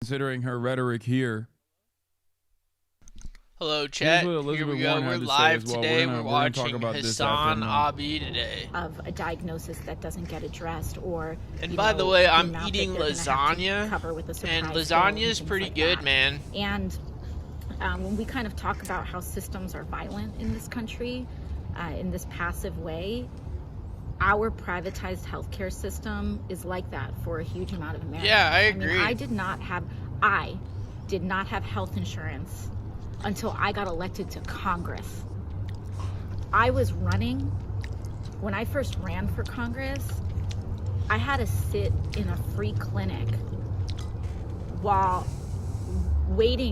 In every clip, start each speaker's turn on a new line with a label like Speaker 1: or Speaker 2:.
Speaker 1: considering her rhetoric here.
Speaker 2: Hello, chat. Here we go. We're live today. We're watching Hasan Abi today.
Speaker 3: Of a diagnosis that doesn't get addressed, or
Speaker 2: and by the way, I'm eating lasagna, and lasagna is pretty good, man.
Speaker 3: And when we kind of talk about how systems are violent in this country, in this passive way, our privatized healthcare system is like that for a huge amount of Americans.
Speaker 2: Yeah, I agree.
Speaker 3: I mean, I did not have health insurance until I got elected to Congress. I was running, when I first ran for Congress, I had to sit in a free clinic while waiting.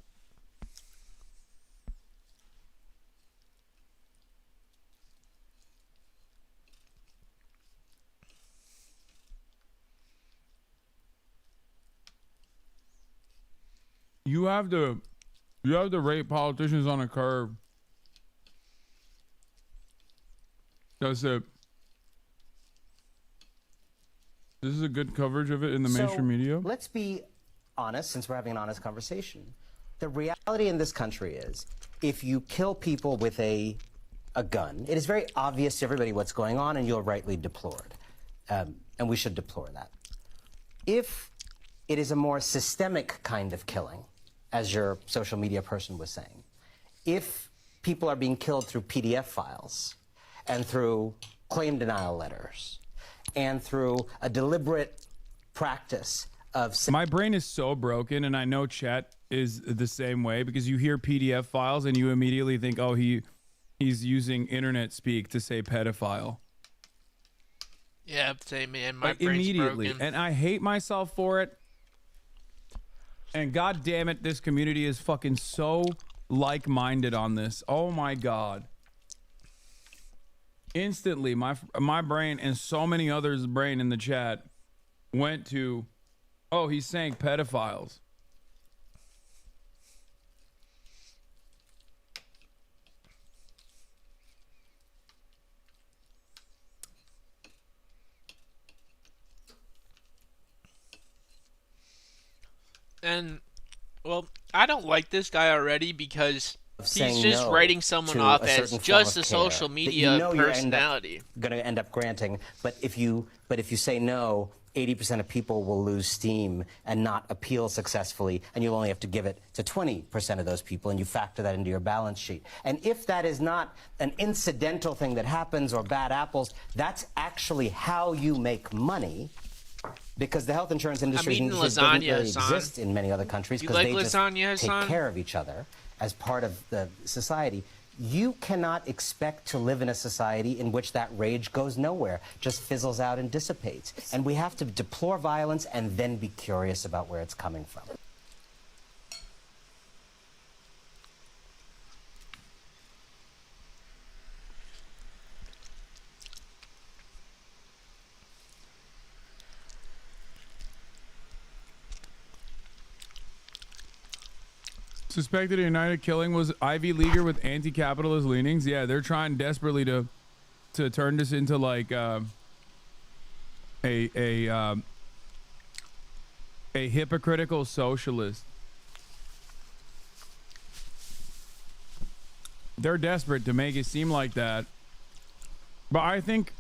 Speaker 1: You have to rate politicians on a curve. That's it. This is a good coverage of it in the mainstream media.
Speaker 4: Let's be honest, since we're having an honest conversation. The reality in this country is, if you kill people with a gun, it is very obvious to everybody what's going on, and you're rightly deplored. And we should deplore that. If it is a more systemic kind of killing, as your social media person was saying, if people are being killed through PDF files and through claim denial letters and through a deliberate practice of...
Speaker 1: My brain is so broken, and I know chat is the same way, because you hear PDF files and you immediately think, oh, he's using internet speak to say pedophile.
Speaker 2: Yeah, same, man. My
Speaker 1: like,
Speaker 2: brain's
Speaker 1: immediately
Speaker 2: broken.
Speaker 1: And I hate myself for it. And god damn it, this community is fucking so like-minded on this. Oh my god. Instantly, my brain and so many others' brain in the chat went to, oh, he's saying pedophiles.
Speaker 2: And, well, I don't like this guy already because he's just writing someone off as just a social media personality.
Speaker 4: Going to end up granting, but if you say no, 80% of people will lose steam and not appeal successfully, and you'll only have to give it to 20% of those people, and you factor that into your balance sheet. And if that is not an incidental thing that happens or bad apples, that's actually how you make money. Because the health insurance industry doesn't really exist in many other countries, because they just take care of each other as part of the society. You cannot expect to live in a society in which that rage goes nowhere, just fizzles out and dissipates. And we have to deplore violence and then be curious about where it's coming from.
Speaker 1: Suspected United killing was Ivy Leaguer with anti-capitalist leanings. Yeah, they're trying desperately to turn this into like a hypocritical socialist. They're desperate to make it seem like that, but I think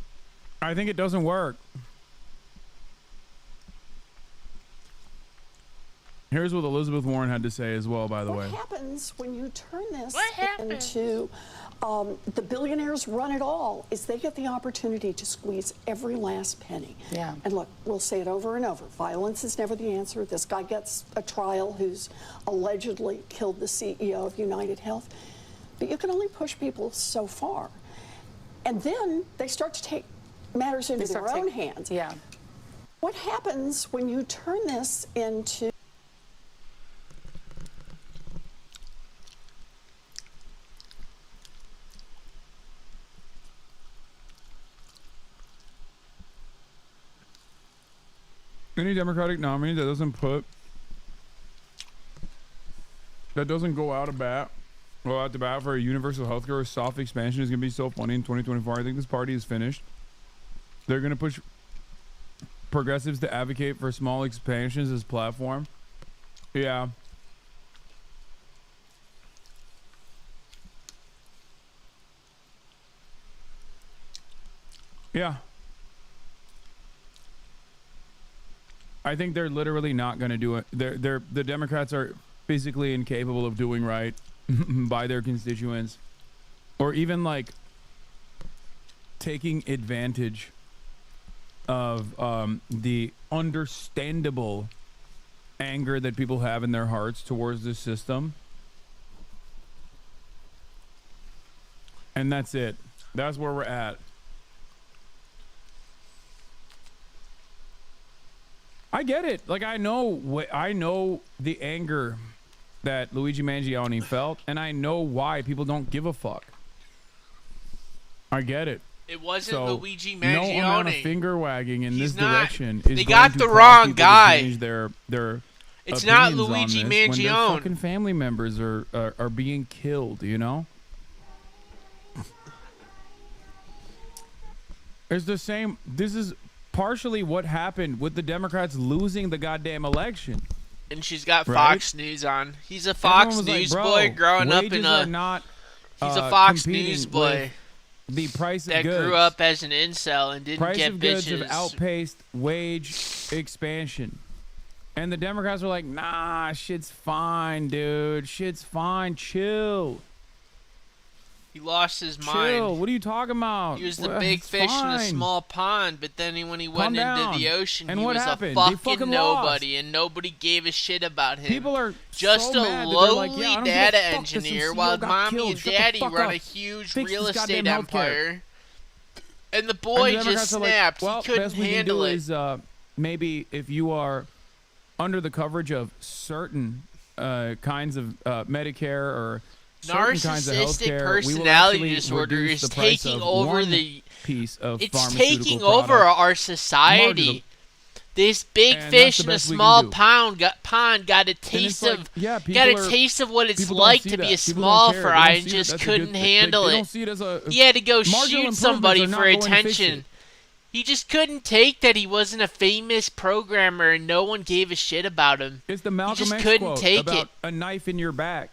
Speaker 1: it doesn't work. Here's what Elizabeth Warren had to say as well, by the way.
Speaker 5: What happens when you turn this into the billionaires run it all is they get the opportunity to squeeze every last penny.
Speaker 6: Yeah.
Speaker 5: And look, we'll say it over and over. Violence is never the answer. This guy gets a trial who's allegedly killed the CEO of United Health. But you can only push people so far. And then they start to take matters into their own hands.
Speaker 6: Yeah.
Speaker 5: What happens when you turn this into...
Speaker 1: Any Democratic nominee that doesn't go out to bat for a universal health care or soft expansion is going to be so funny in 2024. I think this party is finished. They're going to push progressives to advocate for small expansions as platform. Yeah. Yeah. I think they're literally not going to do it. The Democrats are physically incapable of doing right by their constituents, or even like taking advantage of the understandable anger that people have in their hearts towards this system. And that's it. That's where we're at. I get it. Like, I know the anger that Luigi Mangione felt, and I know why people don't give a fuck. I get it.
Speaker 2: It wasn't
Speaker 1: so
Speaker 2: Luigi Mangione.
Speaker 1: No amount of finger wagging in this direction
Speaker 2: is going to the wrong guy.
Speaker 1: Change their
Speaker 2: it's not Luigi Mangione.
Speaker 1: When their fucking family members are being killed, you know? It's the same. This is partially what happened with the Democrats losing the goddamn election.
Speaker 2: And she's got Fox News on. He's a Fox News boy growing up in a. He's a Fox News boy.
Speaker 1: The price of
Speaker 2: that
Speaker 1: goods.
Speaker 2: Grew up as an incel and didn't
Speaker 1: price
Speaker 2: get
Speaker 1: of
Speaker 2: bitches.
Speaker 1: Goods have outpaced wage expansion. And the Democrats are like, nah, shit's fine, dude. Shit's fine. Chill.
Speaker 2: He lost his mind.
Speaker 1: Chill. What are you talking about?
Speaker 2: He was the big fish in a small pond, but then when he went into the ocean, he was a fucking nobody, and nobody gave a shit about him.
Speaker 1: People are
Speaker 2: just
Speaker 1: so
Speaker 2: a
Speaker 1: mad
Speaker 2: lowly data engineer, while mommy and daddy run a huge real estate empire. And the boy just snapped. He couldn't handle it.
Speaker 1: Is, maybe if you are under the coverage of certain kinds of Medicare or
Speaker 2: narcissistic personality disorder is taking over the
Speaker 1: piece of
Speaker 2: it's taking over our society. This big fish in a small pond got a taste of what it's like to be a small fry and just couldn't handle it. He had to go shoot somebody for attention. He just couldn't take that he wasn't a famous programmer and no one gave a shit about him.
Speaker 1: It's the Malcolm X quote about a knife in your back.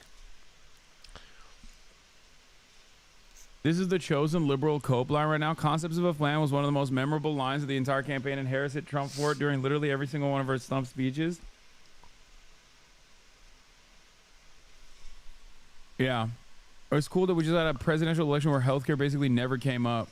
Speaker 1: This is the chosen liberal cope line right now. Concepts of a Plan was one of the most memorable lines of the entire campaign, and Harris hit Trump for it during literally every single one of her stump speeches. Yeah. It's cool that we just had a presidential election where healthcare basically never came up.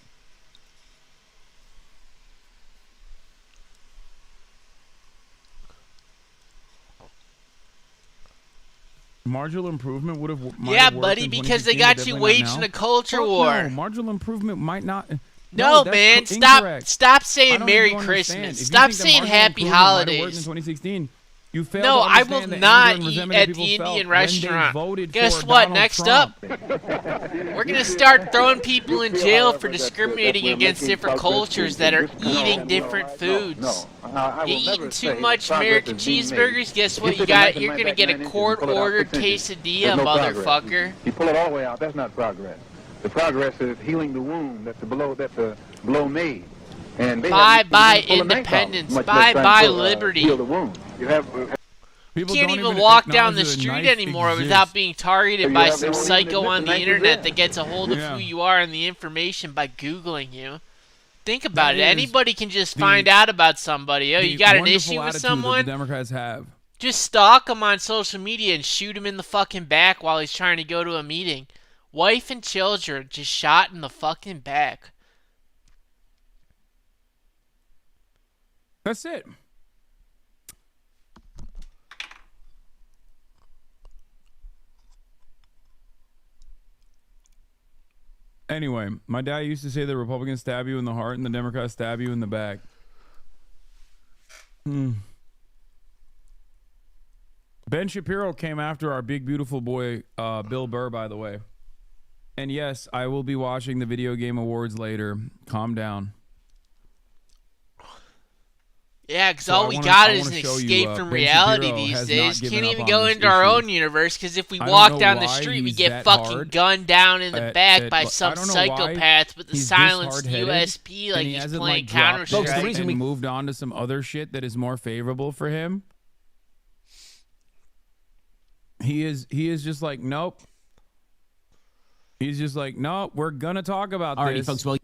Speaker 1: Marginal improvement would have
Speaker 2: buddy, because they got you waging a culture war.
Speaker 1: No, marginal improvement might not.
Speaker 2: No, man, stop saying Merry Christmas. Stop saying Happy Holidays.
Speaker 1: In 2016, you failed
Speaker 2: no, I will not eat at the Indian restaurant. Guess what? Next up, we're going to start throwing people in jail for discriminating against different cultures that are eating different foods. You're eating too much American cheeseburgers, guess what you got? You're going to get a court-ordered quesadilla, motherfucker.
Speaker 6: You pull it all the way out, that's not progress. The progress is healing the wound that the blow made. And
Speaker 2: bye independence. Bye liberty.
Speaker 6: Heal the wound. You
Speaker 2: can't even walk down the street anymore without being targeted by some psycho on the internet that gets a hold of who you are and the information by Googling you. Think about it. Anybody can just find out about somebody. Oh, you got an issue with someone?
Speaker 1: The Democrats have.
Speaker 2: Just stalk him on social media and shoot him in the fucking back while he's trying to go to a meeting. Wife and children just shot in the fucking back.
Speaker 1: That's it. Anyway, my dad used to say the Republicans stab you in the heart and the Democrats stab you in the back. Ben Shapiro came after our big, beautiful boy, Bill Burr, by the way. And yes, I will be watching the Video Game Awards later. Calm down.
Speaker 2: Yeah, because all we got is an escape from reality these days. Can't even go into our own universe, because if we walk down the street, we get fucking gunned down in the back by some psychopath with a silenced USP like he's playing Counter-Strike.
Speaker 1: And moved on to some other shit that is more favorable for him. He is just like, nope. He's just like, no, we're gonna talk about
Speaker 7: Alrighty,
Speaker 1: this.
Speaker 7: folks. Well,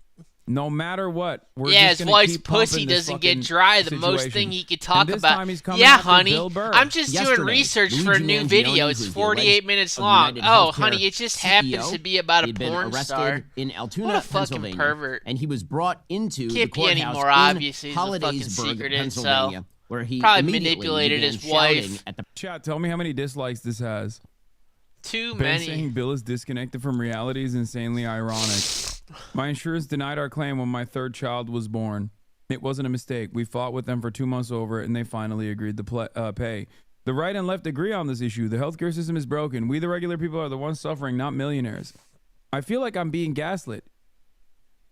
Speaker 1: no matter what. We're
Speaker 2: yeah,
Speaker 1: just
Speaker 2: his
Speaker 1: gonna
Speaker 2: wife's
Speaker 1: keep
Speaker 2: pussy
Speaker 1: pumping this
Speaker 2: doesn't get
Speaker 1: fucking
Speaker 2: dry. The most
Speaker 1: situation.
Speaker 2: thing he could talk
Speaker 1: And this
Speaker 2: about.
Speaker 1: time he's coming
Speaker 2: Yeah,
Speaker 1: after
Speaker 2: honey.
Speaker 1: Bill Burr.
Speaker 2: I'm just doing
Speaker 7: Yesterday,
Speaker 2: research for a
Speaker 7: Luigi
Speaker 2: new
Speaker 7: Mangione,
Speaker 2: video.
Speaker 7: who
Speaker 2: It's
Speaker 7: is the
Speaker 2: 48
Speaker 7: alleged
Speaker 2: minutes
Speaker 7: of
Speaker 2: long.
Speaker 7: United
Speaker 2: Oh,
Speaker 7: Healthcare
Speaker 2: honey, it just happens
Speaker 7: CEO.
Speaker 2: to be about a
Speaker 7: He'd been
Speaker 2: porn
Speaker 7: arrested
Speaker 2: star.
Speaker 7: in Altoona,
Speaker 2: What a fucking
Speaker 7: Pennsylvania,
Speaker 2: pervert.
Speaker 7: and he was brought into
Speaker 2: Can't
Speaker 7: the
Speaker 2: be any
Speaker 7: courthouse
Speaker 2: more
Speaker 7: in
Speaker 2: obvious. He's a fucking
Speaker 7: Hollidaysburg,
Speaker 2: secret
Speaker 7: Pennsylvania,
Speaker 2: incel.
Speaker 7: where he
Speaker 2: Probably
Speaker 7: immediately
Speaker 2: manipulated
Speaker 7: began
Speaker 2: his wife.
Speaker 7: shouting at the
Speaker 1: Chat, tell me how many dislikes this has.
Speaker 2: Too
Speaker 1: Ben
Speaker 2: many.
Speaker 1: saying Bill is disconnected from reality is insanely ironic. My insurance denied our claim when my third child was born. It wasn't a mistake. We fought with them for 2 months over it, and they finally agreed to pay. The right and left agree on this issue. The healthcare system is broken. We, the regular people, are the ones suffering, not millionaires. I feel like I'm being gaslit.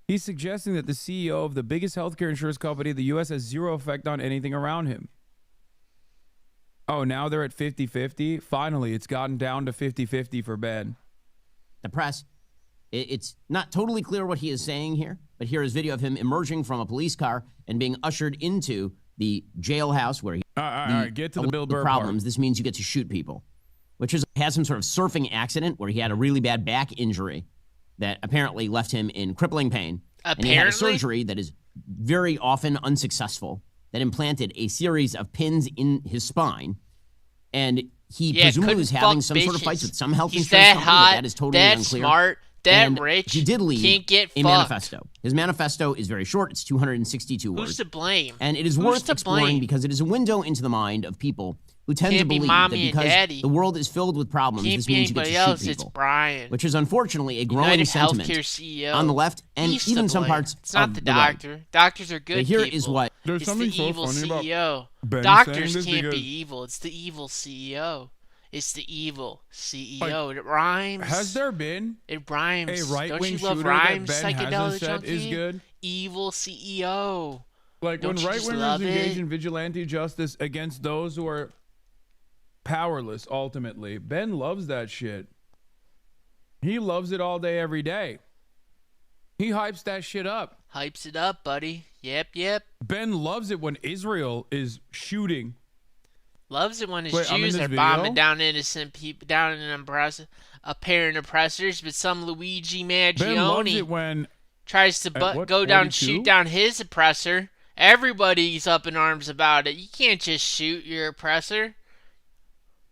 Speaker 1: He's suggesting that the CEO of the biggest healthcare insurance company in the U.S. has zero effect on anything around him. Oh, now they're at 50-50? Finally, it's gotten down to 50-50 for Ben.
Speaker 7: the press. It's not totally clear what he is saying here, but here is video of him emerging from a police car and being ushered into the jailhouse where he
Speaker 1: All right, get to the Bill Burr
Speaker 7: problems.
Speaker 1: part.
Speaker 7: This means you get to shoot people, which is has some sort of surfing accident where he had a really bad back injury that apparently left him in crippling pain. And he had a surgery that is very often unsuccessful that implanted a series of pins in his spine. And he presumably was having some sort of fights with some health insurance company, but that is totally unclear.
Speaker 2: Smart, that
Speaker 7: and
Speaker 2: rich,
Speaker 7: he did leave
Speaker 2: can't get
Speaker 7: a
Speaker 2: fucked.
Speaker 7: manifesto. His manifesto is very short. It's 262 words.
Speaker 2: Who's to blame?
Speaker 7: And it is worth exploring because it is a window into the mind of people who tend to
Speaker 2: Can't be
Speaker 7: believe
Speaker 2: mommy
Speaker 7: that
Speaker 2: and
Speaker 7: because
Speaker 2: daddy.
Speaker 7: the world is filled with problems,
Speaker 2: Can't
Speaker 7: this
Speaker 2: be
Speaker 7: means you get to
Speaker 2: anybody
Speaker 7: shoot
Speaker 2: else.
Speaker 7: people.
Speaker 2: It's Brian.
Speaker 7: Which is unfortunately a growing
Speaker 2: United
Speaker 7: sentiment
Speaker 2: Healthcare CEO.
Speaker 7: on the left and
Speaker 2: He's
Speaker 7: even
Speaker 2: to
Speaker 7: some
Speaker 2: blame.
Speaker 7: parts
Speaker 2: It's not
Speaker 7: of
Speaker 2: the
Speaker 7: right.
Speaker 2: doctor. Doctors are good
Speaker 7: But here
Speaker 2: people.
Speaker 7: is what
Speaker 1: There's
Speaker 2: It's
Speaker 1: something
Speaker 2: the
Speaker 1: so
Speaker 2: evil
Speaker 1: funny about
Speaker 2: CEO.
Speaker 1: Ben saying
Speaker 2: Doctors
Speaker 1: this
Speaker 2: can't be
Speaker 1: because-
Speaker 2: evil. It's the evil CEO. It's the evil CEO. It rhymes.
Speaker 1: Has there been
Speaker 2: It rhymes.
Speaker 1: a
Speaker 2: Don't
Speaker 1: right-wing
Speaker 2: you love
Speaker 1: shooter
Speaker 2: rhymes,
Speaker 1: that Ben
Speaker 2: psychedelic
Speaker 1: hasn't said
Speaker 2: junkie?
Speaker 1: is good?
Speaker 2: Evil CEO.
Speaker 1: Like
Speaker 2: Don't
Speaker 1: when
Speaker 2: you just
Speaker 1: right-wingers
Speaker 2: love
Speaker 1: engage
Speaker 2: it?
Speaker 1: in vigilante justice against those who are powerless, ultimately, Ben loves that shit. He loves it all day, every day. He hypes that shit up.
Speaker 2: Hypes it up, buddy. Yep.
Speaker 1: Ben loves it when Israel is shooting.
Speaker 2: Loves it when his
Speaker 1: Wait, I'm in
Speaker 2: Jews
Speaker 1: this
Speaker 2: are
Speaker 1: video?
Speaker 2: bombing down innocent people, down in apparent oppressors, but some Luigi
Speaker 1: Ben loves
Speaker 2: Mangione
Speaker 1: it when
Speaker 2: tries to
Speaker 1: what,
Speaker 2: go down and
Speaker 1: 42?
Speaker 2: shoot down his oppressor. Everybody's up in arms about it. You can't just shoot your oppressor.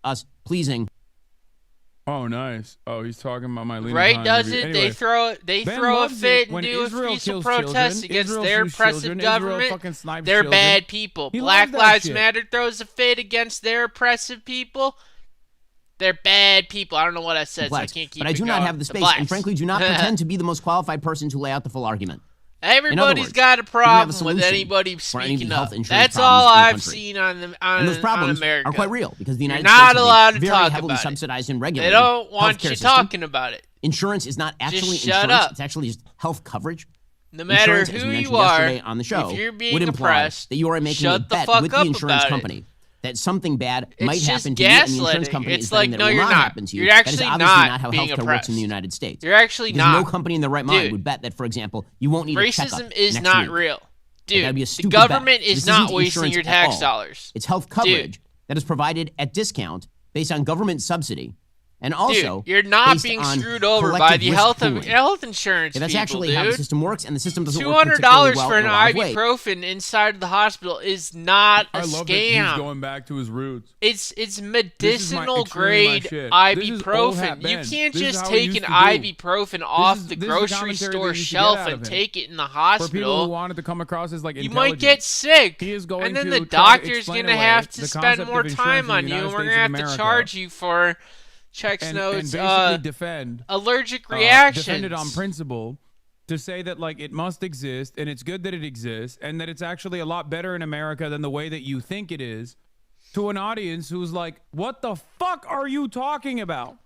Speaker 7: us pleasing.
Speaker 1: Oh, nice. Oh, he's talking about my Lena
Speaker 2: Right,
Speaker 1: Khan
Speaker 2: does
Speaker 1: interview.
Speaker 2: it?
Speaker 1: Anyway,
Speaker 2: They
Speaker 1: Ben
Speaker 2: throw a
Speaker 1: loves
Speaker 2: fit
Speaker 1: it
Speaker 2: and
Speaker 1: when
Speaker 2: do a
Speaker 1: Israel
Speaker 2: peaceful
Speaker 1: kills
Speaker 2: protest
Speaker 1: children,
Speaker 2: against
Speaker 1: Israel
Speaker 2: their
Speaker 1: shoots
Speaker 2: oppressive
Speaker 1: children, Israel
Speaker 2: government.
Speaker 1: fucking snipes
Speaker 2: They're
Speaker 1: children.
Speaker 2: bad people.
Speaker 1: He
Speaker 2: Black
Speaker 1: loves that
Speaker 2: Lives
Speaker 1: shit.
Speaker 2: Matter throws a fit against their oppressive people. They're bad people. I don't know what I said,
Speaker 7: Blacks.
Speaker 2: so I can't keep
Speaker 7: But I
Speaker 2: it
Speaker 7: do not
Speaker 2: going.
Speaker 7: have the
Speaker 2: The
Speaker 7: space,
Speaker 2: blacks.
Speaker 7: and frankly, do not pretend to be the most qualified person to lay out the full argument.
Speaker 2: Everybody's
Speaker 7: words,
Speaker 2: got a
Speaker 7: you have a
Speaker 2: problem with
Speaker 7: solution
Speaker 2: anybody
Speaker 7: for any of the
Speaker 2: speaking
Speaker 7: health
Speaker 2: up.
Speaker 7: insurance
Speaker 2: That's
Speaker 7: problems
Speaker 2: all
Speaker 7: in the
Speaker 2: I've
Speaker 7: country.
Speaker 2: seen on
Speaker 7: And those problems
Speaker 2: America.
Speaker 7: are quite real because the United
Speaker 2: You're not
Speaker 7: States
Speaker 2: allowed
Speaker 7: has
Speaker 2: to
Speaker 7: a very
Speaker 2: talk
Speaker 7: heavily
Speaker 2: about it.
Speaker 7: subsidized and
Speaker 2: They
Speaker 7: regulated
Speaker 2: don't want
Speaker 7: healthcare
Speaker 2: you
Speaker 7: system.
Speaker 2: talking about it.
Speaker 7: Insurance is not actually
Speaker 2: shut
Speaker 7: insurance.
Speaker 2: up.
Speaker 7: It's actually just health coverage.
Speaker 2: No matter
Speaker 7: Insurance, as
Speaker 2: who
Speaker 7: we
Speaker 2: you
Speaker 7: mentioned
Speaker 2: are,
Speaker 7: yesterday on the show,
Speaker 2: if you're being
Speaker 7: would imply
Speaker 2: oppressed,
Speaker 7: that you are making
Speaker 2: shut
Speaker 7: a
Speaker 2: the
Speaker 7: bet
Speaker 2: fuck
Speaker 7: with the
Speaker 2: up
Speaker 7: insurance
Speaker 2: about it.
Speaker 7: company that something bad
Speaker 2: It's
Speaker 7: might
Speaker 2: just
Speaker 7: happen to you, and the insurance
Speaker 2: gaslighting.
Speaker 7: company
Speaker 2: It's
Speaker 7: is betting
Speaker 2: like,
Speaker 7: that
Speaker 2: no,
Speaker 7: it will
Speaker 2: you're
Speaker 7: not
Speaker 2: not.
Speaker 7: happen to you.
Speaker 2: You're
Speaker 7: That is
Speaker 2: actually
Speaker 7: obviously
Speaker 2: not
Speaker 7: not how
Speaker 2: being
Speaker 7: healthcare works in
Speaker 2: oppressed.
Speaker 7: the United States.
Speaker 2: You're actually
Speaker 7: because
Speaker 2: not.
Speaker 7: no company in their right mind
Speaker 2: Dude.
Speaker 7: would bet that, for example, you won't need a checkup
Speaker 2: Racism is
Speaker 7: next
Speaker 2: not
Speaker 7: week.
Speaker 2: real.
Speaker 7: That'd
Speaker 2: Dude,
Speaker 7: be a
Speaker 2: the
Speaker 7: stupid
Speaker 2: government
Speaker 7: bet.
Speaker 2: is
Speaker 7: This
Speaker 2: not
Speaker 7: isn't
Speaker 2: wasting
Speaker 7: insurance
Speaker 2: your
Speaker 7: at
Speaker 2: tax
Speaker 7: all.
Speaker 2: dollars.
Speaker 7: It's health coverage that is provided at discount based on government subsidy, and also
Speaker 2: Dude, you're not
Speaker 7: based
Speaker 2: being
Speaker 7: on
Speaker 2: screwed over by
Speaker 7: collective
Speaker 2: the
Speaker 7: risk pooling.
Speaker 2: health insurance
Speaker 7: Yeah, that's
Speaker 2: people,
Speaker 7: actually
Speaker 2: dude.
Speaker 7: how the system works, and the system doesn't work
Speaker 2: $200
Speaker 7: particularly well
Speaker 2: for
Speaker 7: in
Speaker 2: an
Speaker 7: a lot of ways.
Speaker 2: ibuprofen inside of the hospital is not a
Speaker 1: I love that he's
Speaker 2: scam.
Speaker 1: going back to his roots.
Speaker 2: It's
Speaker 1: This is
Speaker 2: medicinal
Speaker 1: extremely my
Speaker 2: grade
Speaker 1: shit. This is old hat
Speaker 2: ibuprofen.
Speaker 1: Ben.
Speaker 2: You can't
Speaker 1: This is
Speaker 2: just
Speaker 1: how he
Speaker 2: take
Speaker 1: used
Speaker 2: an
Speaker 1: to do.
Speaker 2: ibuprofen off the
Speaker 1: this is the
Speaker 2: grocery
Speaker 1: commentary
Speaker 2: store
Speaker 1: that you should get
Speaker 2: shelf
Speaker 1: out of
Speaker 2: and
Speaker 1: him.
Speaker 2: take it in the
Speaker 1: For people who
Speaker 2: hospital.
Speaker 1: wanted to come across as like
Speaker 2: You
Speaker 1: intelligent.
Speaker 2: might get sick,
Speaker 1: He is going
Speaker 2: and then
Speaker 1: to
Speaker 2: the
Speaker 1: try to
Speaker 2: doctor's
Speaker 1: explain
Speaker 2: gonna
Speaker 1: away
Speaker 2: have
Speaker 1: the
Speaker 2: to spend
Speaker 1: concept
Speaker 2: more
Speaker 1: of insurance
Speaker 2: time
Speaker 1: in the
Speaker 2: on you,
Speaker 1: United
Speaker 2: and we're
Speaker 1: States
Speaker 2: gonna
Speaker 1: of
Speaker 2: have to
Speaker 1: America.
Speaker 2: charge you for checks
Speaker 1: and
Speaker 2: notes,
Speaker 1: basically defend
Speaker 2: allergic reactions.
Speaker 1: defend it on principle to say that like it must exist and it's good that it exists and that it's actually a lot better in America than the way that you think it is, to an audience who's like, what the fuck are you talking about?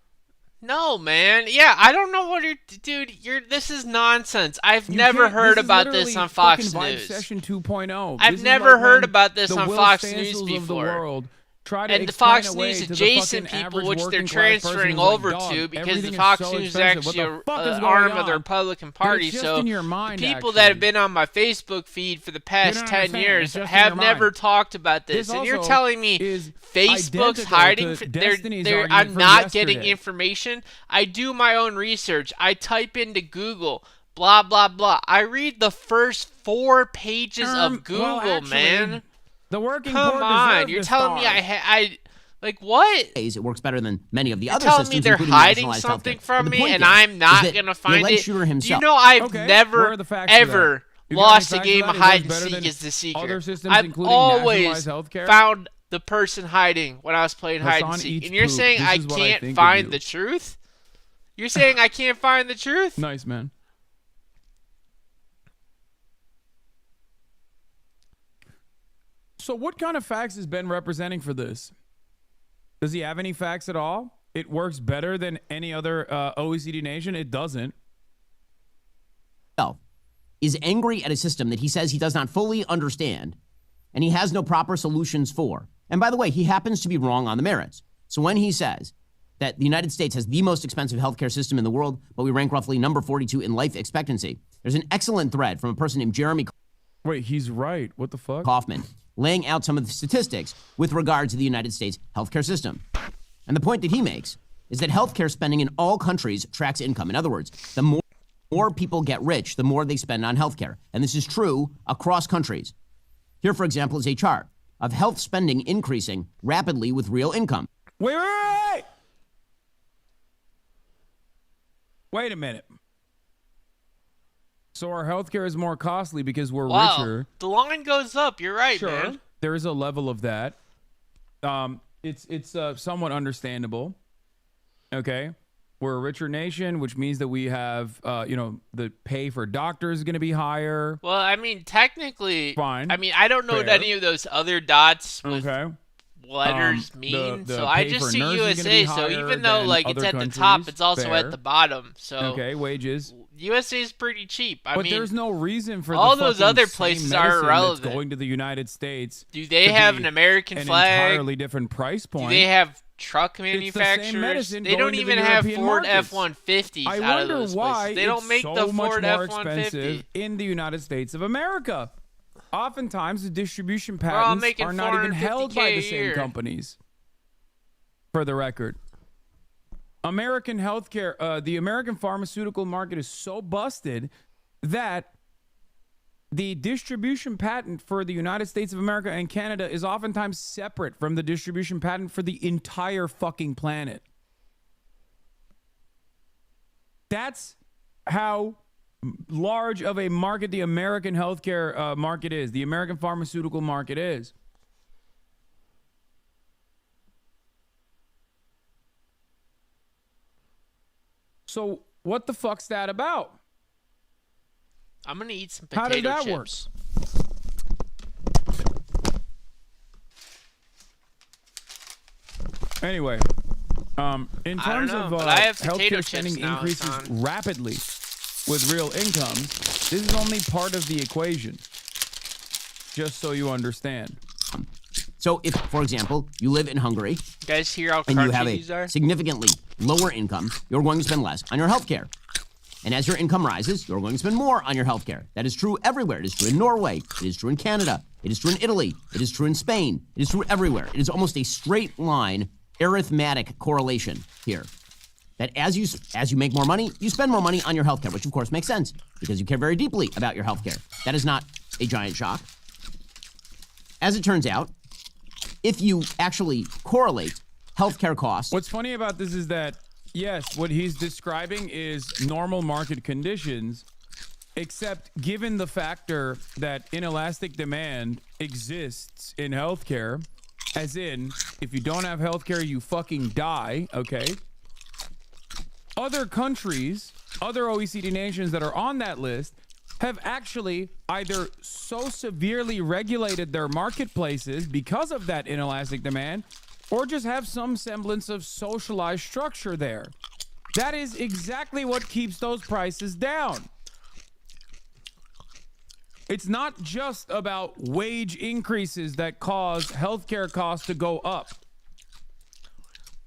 Speaker 2: No, man. Yeah, I don't know what dude. This is nonsense. I've never
Speaker 1: can't-
Speaker 2: heard
Speaker 1: this is
Speaker 2: about this
Speaker 1: literally
Speaker 2: on Fox
Speaker 1: fucking Vibe
Speaker 2: News.
Speaker 1: Session 2.0.
Speaker 2: I've
Speaker 1: This is
Speaker 2: never
Speaker 1: like
Speaker 2: heard
Speaker 1: when
Speaker 2: about this
Speaker 1: the
Speaker 2: on
Speaker 1: Will
Speaker 2: Fox
Speaker 1: Stancils
Speaker 2: News
Speaker 1: of the
Speaker 2: before.
Speaker 1: world
Speaker 2: and the Fox News adjacent people, which they're transferring over to because the Fox News is actually an arm of the Republican Party. So the people that have been on my Facebook feed for the past 10 years have never talked about this. And you're telling me Facebook's hiding? I'm not getting information. I do my own research. I type into Google, blah, blah, blah. I read the first 4 pages of Google, man.
Speaker 1: The working
Speaker 2: Come on, you're telling me I like what?
Speaker 7: It works better than many of the other
Speaker 2: systems.
Speaker 7: You're
Speaker 2: telling me they're hiding something from me, and I'm not gonna find it. You know, I've never ever lost a game of hide and seek as the seeker. I've always found the person hiding when I was playing hide and seek. And you're saying I can't find the truth? You're saying I can't find the truth?
Speaker 1: Nice, man. So what kind of facts is Ben representing for this? Does he have any facts at all? It works better than any other OECD nation? It doesn't.
Speaker 7: Is angry at a system that he says he does not fully understand and he has no proper solutions for. And by the way, he happens to be wrong on the merits. So when he says that the United States has the most expensive healthcare system in the world, but we rank roughly number 42 in life expectancy, there's an excellent thread from a person named Jeremy
Speaker 1: Wait, he's right. What the fuck?
Speaker 7: Kaufman, laying out some of the statistics with regard to the United States healthcare system. And the point that he makes is that healthcare spending in all countries tracks income. In other words, the more people get rich, the more they spend on healthcare. And this is true across countries. Here, for example, is a chart of health spending increasing rapidly with real income.
Speaker 1: Wait! Wait a minute. So our healthcare is more costly because we're richer.
Speaker 2: The line goes up. You're right,
Speaker 1: sure,
Speaker 2: man.
Speaker 1: There is a level of that. It's somewhat understandable. Okay, we're a richer nation, which means that we have, the pay for doctors is going to be higher.
Speaker 2: Well, I mean, technically,
Speaker 1: fine.
Speaker 2: I mean, I don't know what any of those other dots with letters mean. So I just see USA. So even though it's at the top, it's also at the bottom. So
Speaker 1: okay, wages.
Speaker 2: USA is pretty cheap. I mean,
Speaker 1: there's no reason for
Speaker 2: all those other places are irrelevant.
Speaker 1: Going to the United States.
Speaker 2: Do they have an American flag?
Speaker 1: Entirely different price point.
Speaker 2: Do they have truck manufacturers? They don't even have Ford F-150s out of those places. They don't make the Ford F-150
Speaker 1: in the United States of America. Oftentimes, the distribution patents are not even held by the same companies. For the record. American healthcare, the American pharmaceutical market is so busted that the distribution patent for the United States of America and Canada is oftentimes separate from the distribution patent for the entire fucking planet. That's how large of a market the American healthcare market is, the American pharmaceutical market is. So what the fuck's that about?
Speaker 2: I'm going to eat some potato chips.
Speaker 1: How does that work? Anyway, in terms of healthcare spending increases rapidly with real incomes, this is only part of the equation. Just so you understand.
Speaker 7: So if, for example, you live in Hungary,
Speaker 2: you guys hear how
Speaker 7: and you have a significantly lower income, you're going to spend less on your health care. And as your income rises, you're going to spend more on your health care. That is true everywhere. It is true in Norway. It is true in Canada. It is true in Italy. It is true in Spain. It is true everywhere. It is almost a straight line arithmetic correlation here. That as you make more money, you spend more money on your health care, which of course makes sense because you care very deeply about your health care. That is not a giant shock. As it turns out, if you actually correlate healthcare costs.
Speaker 1: What's funny about this is that, yes, what he's describing is normal market conditions, except given the factor that inelastic demand exists in healthcare, as in, if you don't have healthcare, you fucking die, okay? Other countries, other OECD nations that are on that list have actually either so severely regulated their marketplaces because of that inelastic demand, or just have some semblance of socialized structure there. That is exactly what keeps those prices down. It's not just about wage increases that cause healthcare costs to go up.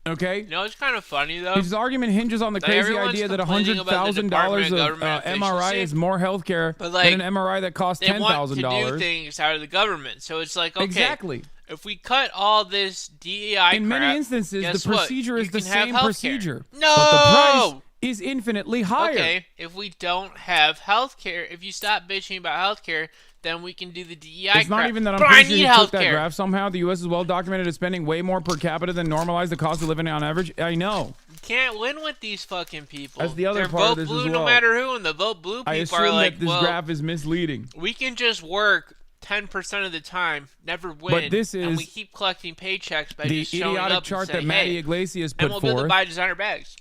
Speaker 1: Okay?
Speaker 2: You know, it's kind of funny, though.
Speaker 1: His argument hinges on the crazy idea that $100,000 of MRI is more healthcare than an MRI that costs $10,000.
Speaker 2: They want to do things out of the government. So it's like, okay,
Speaker 1: exactly.
Speaker 2: If we cut all this DEI
Speaker 1: in many instances, the procedure is the same procedure.
Speaker 2: No!
Speaker 1: But the price is infinitely higher.
Speaker 2: Okay, if we don't have healthcare, if you stop bitching about healthcare, then we can do the DEI
Speaker 1: It's not even that I'm pretty sure you took that graph somehow. The U.S. is well documented as spending way more per capita than normalized the cost of living on average. I know.
Speaker 2: You can't win with these fucking people.
Speaker 1: That's the other
Speaker 2: They're
Speaker 1: part of
Speaker 2: vote
Speaker 1: this
Speaker 2: blue
Speaker 1: as well.
Speaker 2: no matter who, and the vote blue people
Speaker 1: I assume
Speaker 2: are like,
Speaker 1: that this graph is misleading.
Speaker 2: We can just work 10% of the time, never win,
Speaker 1: but this is
Speaker 2: and we keep collecting paychecks by
Speaker 1: the
Speaker 2: just showing
Speaker 1: idiotic
Speaker 2: up
Speaker 1: chart
Speaker 2: and saying,
Speaker 1: that Matty
Speaker 2: hey,
Speaker 1: Iglesias put
Speaker 2: and we'll be able
Speaker 1: forth
Speaker 2: to buy designer bags.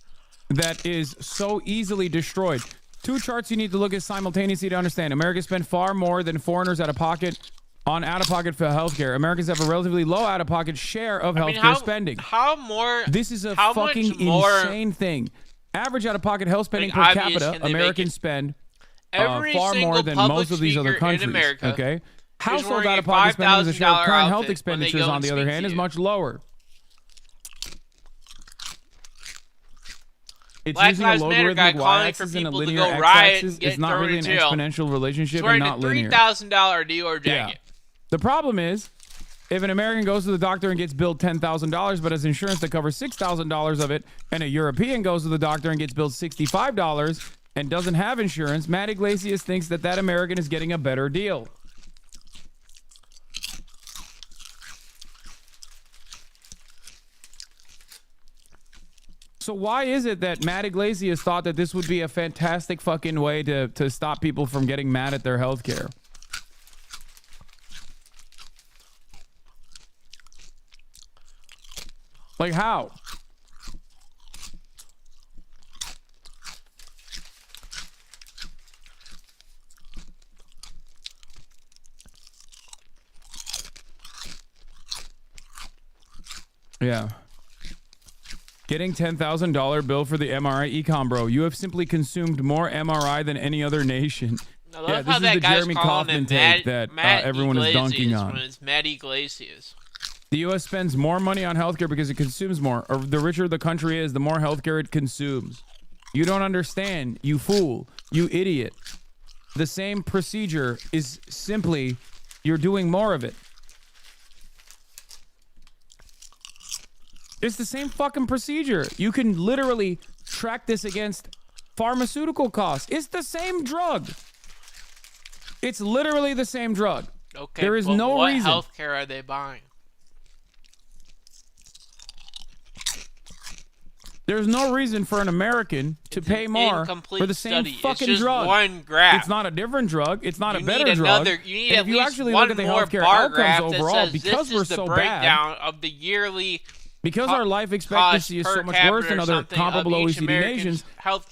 Speaker 1: That is so easily destroyed. Two charts you need to look at simultaneously to understand. Americans spend far more than foreigners out-of-pocket for healthcare. Americans have a relatively low out-of-pocket share of healthcare spending. This is a fucking insane thing. Average out-of-pocket health spending per capita, Americans spend far more than most of these other countries. Okay, household out-of-pocket spending as a share of current health expenditures, on the other hand, is much lower. It's
Speaker 2: Black
Speaker 1: using a
Speaker 2: Lives Matter guy
Speaker 1: logarithmic
Speaker 2: calling for
Speaker 1: y-axis and a
Speaker 2: people to
Speaker 1: linear
Speaker 2: go riot
Speaker 1: x-axis.
Speaker 2: and get
Speaker 1: It's not
Speaker 2: thrown
Speaker 1: really
Speaker 2: in
Speaker 1: an
Speaker 2: jail.
Speaker 1: exponential relationship
Speaker 2: It's
Speaker 1: and
Speaker 2: wearing
Speaker 1: not
Speaker 2: a
Speaker 1: linear.
Speaker 2: $3,000 Dior jacket.
Speaker 1: The problem is, if an American goes to the doctor and gets billed $10,000 but has insurance that covers $6,000 of it, and a European goes to the doctor and gets billed $65 and doesn't have insurance, Matt Iglesias thinks that that American is getting a better deal. So why is it that Matt Iglesias thought that this would be a fantastic fucking way to stop people from getting mad at their health care? Like how? Yeah. Getting $10,000 bill for the MRI econ, bro. You have simply consumed more MRI than any other nation. Yeah, this is the Jeremy Kaufman take that everyone is dunking on.
Speaker 2: When it's Matt Iglesias.
Speaker 1: The U.S. spends more money on healthcare because it consumes more. Or the richer the country is, the more healthcare it consumes. You don't understand, you fool, you idiot. The same procedure is simply you're doing more of it. It's the same fucking procedure. You can literally track this against pharmaceutical costs. It's the same drug. It's literally the same drug.
Speaker 2: Okay,
Speaker 1: there is no reason.
Speaker 2: What healthcare are they buying?
Speaker 1: There's no reason for an American to pay more for the same fucking drug.
Speaker 2: One graph.
Speaker 1: It's not a different drug. It's not a better drug.
Speaker 2: You need
Speaker 1: and if you actually look at the healthcare outcomes overall, because we're so bad,
Speaker 2: of the yearly
Speaker 1: because our life expectancy is so much worse than other comparable OECD nations,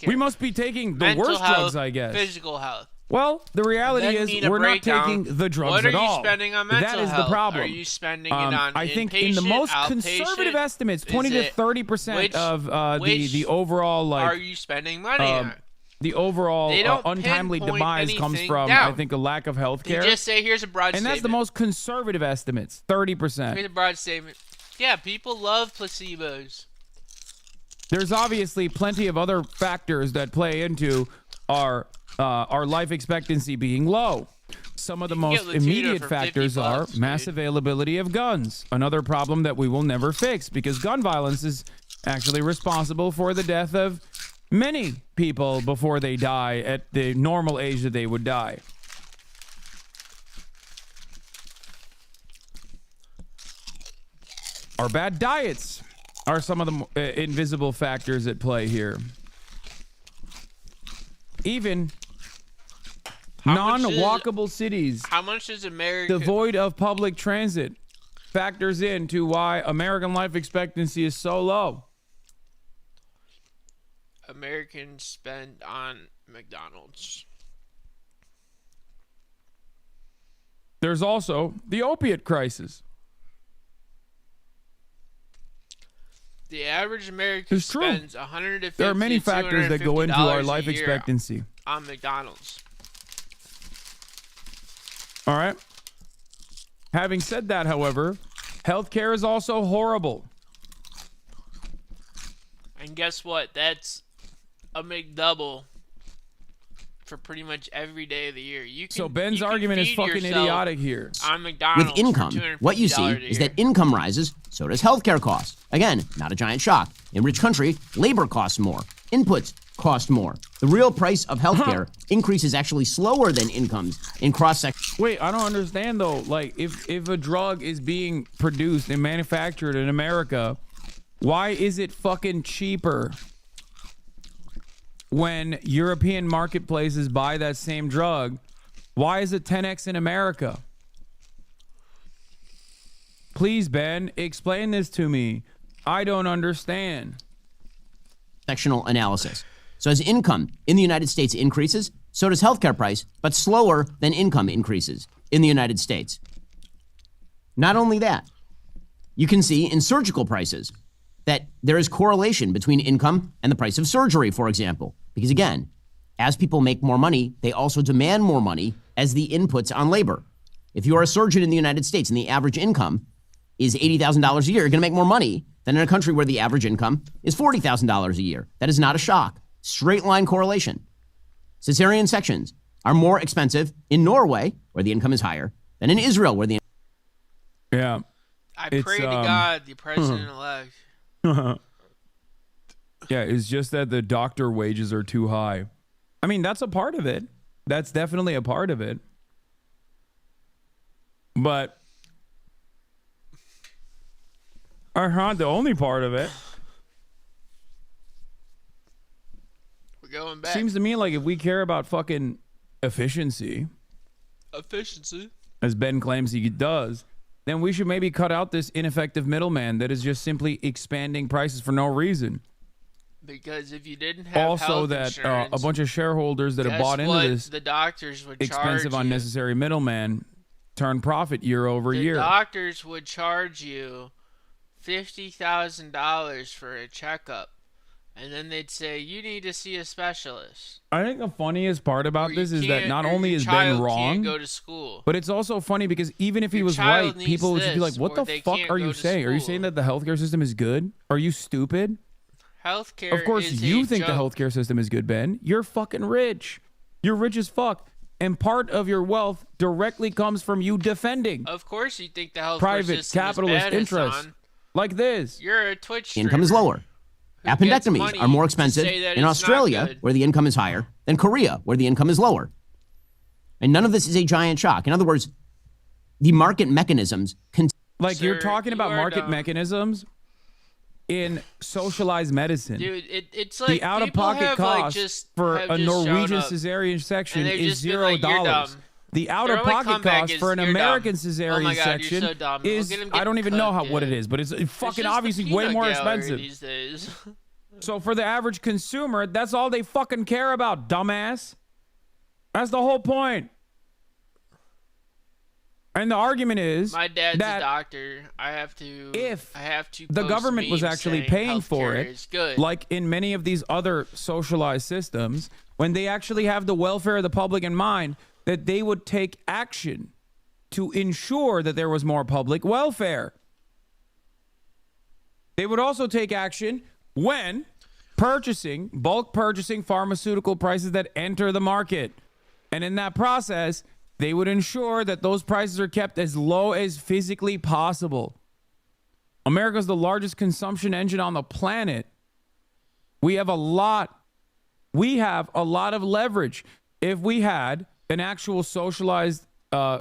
Speaker 1: we must be taking the worst drugs, I guess.
Speaker 2: Physical health.
Speaker 1: Well, the reality is we're not taking the drugs at all.
Speaker 2: What are you spending on mental health?
Speaker 1: That is the problem.
Speaker 2: Are you spending it on
Speaker 1: I think in the most conservative estimates, 20 to 30% of the overall
Speaker 2: are you spending money on?
Speaker 1: The overall untimely demise comes from, I think, a lack of health care.
Speaker 2: You just say, here's a broad statement.
Speaker 1: And that's the most conservative estimates, 30%.
Speaker 2: Here's a broad statement. Yeah, people love placebos.
Speaker 1: There's obviously plenty of other factors that play into our life expectancy being low. Some of the most immediate factors are mass availability of guns, another problem that we will never fix because gun violence is actually responsible for the death of many people before they die at the normal age that they would die. Our bad diets are some of the invisible factors at play here. Even non-walkable cities,
Speaker 2: how much is America
Speaker 1: devoid of public transit, factors into why American life expectancy is so low.
Speaker 2: Americans spend on McDonald's.
Speaker 1: There's also the opiate crisis.
Speaker 2: The average American spends $150.
Speaker 1: There are many factors that go into our life expectancy
Speaker 2: on McDonald's.
Speaker 1: All right. Having said that, however, healthcare is also horrible.
Speaker 2: And guess what? That's a McDouble for pretty much every day of the year.
Speaker 1: So Ben's argument is fucking idiotic here.
Speaker 2: On McDonald's
Speaker 7: with income, what you see is that income rises, so does healthcare costs. Again, not a giant shock. In rich country, labor costs more. Inputs cost more. The real price of healthcare increases actually slower than incomes in cross-section.
Speaker 1: Wait, I don't understand though. Like, if a drug is being produced and manufactured in America, why is it fucking cheaper when European marketplaces buy that same drug? Why is it 10x in America? Please, Ben, explain this to me. I don't understand.
Speaker 7: Sectional analysis. So as income in the United States increases, so does healthcare price, but slower than income increases in the United States. Not only that, you can see in surgical prices that there is correlation between income and the price of surgery, for example. Because again, as people make more money, they also demand more money as the inputs on labor. If you are a surgeon in the United States and the average income is $80,000 a year, you're going to make more money than in a country where the average income is $40,000 a year. That is not a shock. Straight line correlation. Cesarean sections are more expensive in Norway, where the income is higher, than in Israel, where the
Speaker 1: Yeah.
Speaker 2: I pray to God, the president-elect.
Speaker 1: Yeah, it's just that the doctor wages are too high. I mean, that's a part of it. That's definitely a part of it. But not the only part of it.
Speaker 2: We're going back.
Speaker 1: Seems to me like if we care about fucking efficiency, as Ben claims he does, then we should maybe cut out this ineffective middleman that is just simply expanding prices for no reason.
Speaker 2: Because if you didn't have health insurance,
Speaker 1: a bunch of shareholders that have bought into this
Speaker 2: the doctors would
Speaker 1: expensive,
Speaker 2: charge
Speaker 1: unnecessary middleman turn profit year over year.
Speaker 2: The doctors would charge you $50,000 for a checkup, and then they'd say you need to see a specialist.
Speaker 1: I think the funniest part about this is that not only is Ben wrong,
Speaker 2: go to school,
Speaker 1: but it's also funny because even if he was right, people would just be like, "What the fuck are you saying? Are you saying that the healthcare system is good? Are you stupid?"
Speaker 2: Healthcare.
Speaker 1: Of course, you think the healthcare system is good, Ben. You're fucking rich. You're rich as fuck. And part of your wealth directly comes from you defending.
Speaker 2: Of course you think the healthcare
Speaker 1: private
Speaker 2: system
Speaker 1: capitalist
Speaker 2: is bad,
Speaker 1: interests
Speaker 2: Hasan.
Speaker 1: like this.
Speaker 2: You're a Twitch streamer.
Speaker 7: income is lower. Appendectomies are more expensive in Australia, where the income is higher, than Korea, where the income is lower. And none of this is a giant shock. In other words, the market mechanisms...
Speaker 1: Like, you're talking about market mechanisms in socialized medicine.
Speaker 2: Dude, it's like
Speaker 1: the out-of-pocket cost for a Norwegian cesarean section is $0. The out-of-pocket cost for an American cesarean section is, I don't even know what it is, but it's fucking obviously way more expensive.
Speaker 2: These days.
Speaker 1: So for the average consumer, that's all they fucking care about, dumbass. That's the whole point. And the argument is
Speaker 2: my dad's a doctor. I have to.
Speaker 1: If
Speaker 2: the
Speaker 1: government was actually paying for it, like in many of these other socialized systems, when they actually have the welfare of the public in mind, that they would take action to ensure that there was more public welfare. They would also take action when bulk purchasing pharmaceutical prices that enter the market. And in that process, they would ensure that those prices are kept as low as physically possible. America's the largest consumption engine on the planet. We have a lot of leverage. If we had an actual socialized